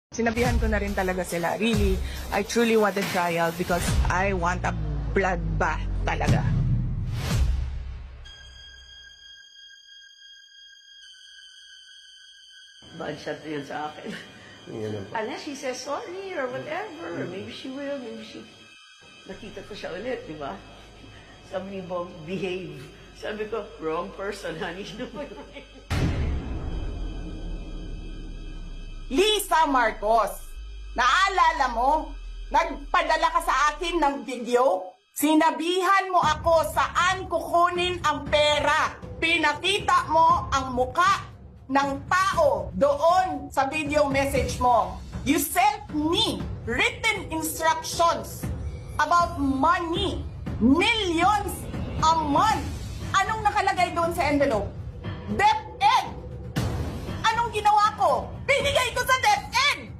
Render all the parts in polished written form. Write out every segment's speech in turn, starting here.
Sinabihan ko na rin talaga sila, really, I truly want a trial because I want a bloodbath talaga. Bad shot yun sa akin. Unless she says sorry or whatever. Maybe she will, maybe she... Nakita ko siya ulit, di ba? Sabi ni Bob, behave. Sabi ko, wrong person, honey. Lisa Marcos, naalala mo? Nagpadala ka sa akin ng video? Sinabihan mo ako saan kukunin ang pera. Pinakita mo ang muka ng tao doon sa video message mo. You sent me written instructions about money. Millions a month. Anong nakalagay doon sa envelope? DepEd. Anong ginawa ko? Binigay ko sa DepEd.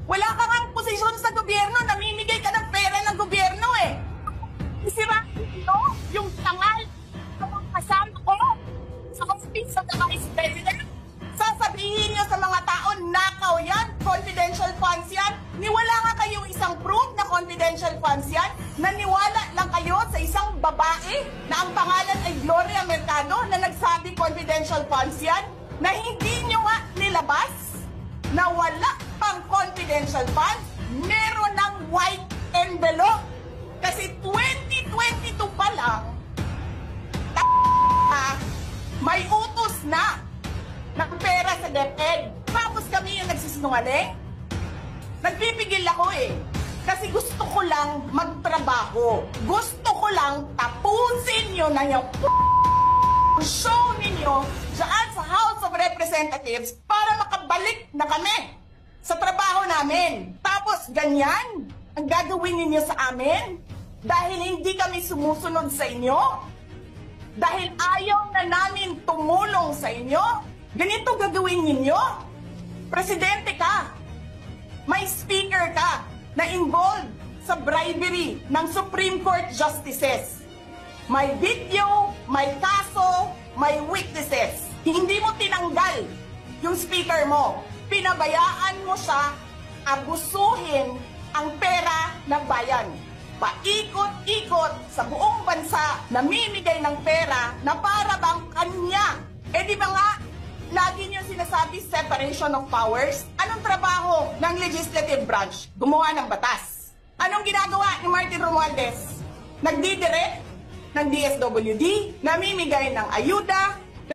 Wala ka ngang posisyon sa gobyerno. Namimigay ka ng pera ng gobyerno eh. Isira ito yung tangal ng kasama ko sa office of the Vice President. Sasabihin niyo sa mga tao, nakaw yan, confidential funds yan. Niwala nga kayong isang proof na confidential funds yan. Naniwala lang kayo sa isang babae na ang pangalan ay Gloria Mercado na nagsabi confidential funds yan, na hindi niyo nga nilabas, na wala pang confidential funds, meron ng white envelope. Kasi 2022 pa lang, may utos na ng pera sa DepEd. Tapos kami yung nagsisinungaling. Nagpipigil ako eh. Kasi gusto ko lang magtrabaho. Gusto ko lang tapusin nyo na yung show ninyo dyan sa House of Representatives para makabalik na kami sa trabaho namin. Tapos ganyan ang gagawin ninyo sa amin dahil hindi kami sumusunod sa inyo. Dahil ayaw na namin tumulong sa inyo. Ganito gagawin ninyo. Presidente ka. May speaker ka na involved sa bribery ng Supreme Court justices. May video, may kaso, may witnesses. Hindi mo tinanggal yung speaker mo. Pinabayaan mo siya abusuhin ang pera ng bayan. Paikot-ikot sa buong bansa, namimigay ng pera na para bang kanya. Eh di ba nga, lagi niyo sinasabi separation of powers? Anong trabaho ng legislative branch? Gumawa ng batas. Anong ginagawa ni Martin Romualdez? Nagdidirect ng DSWD, namimigay ng ayuda,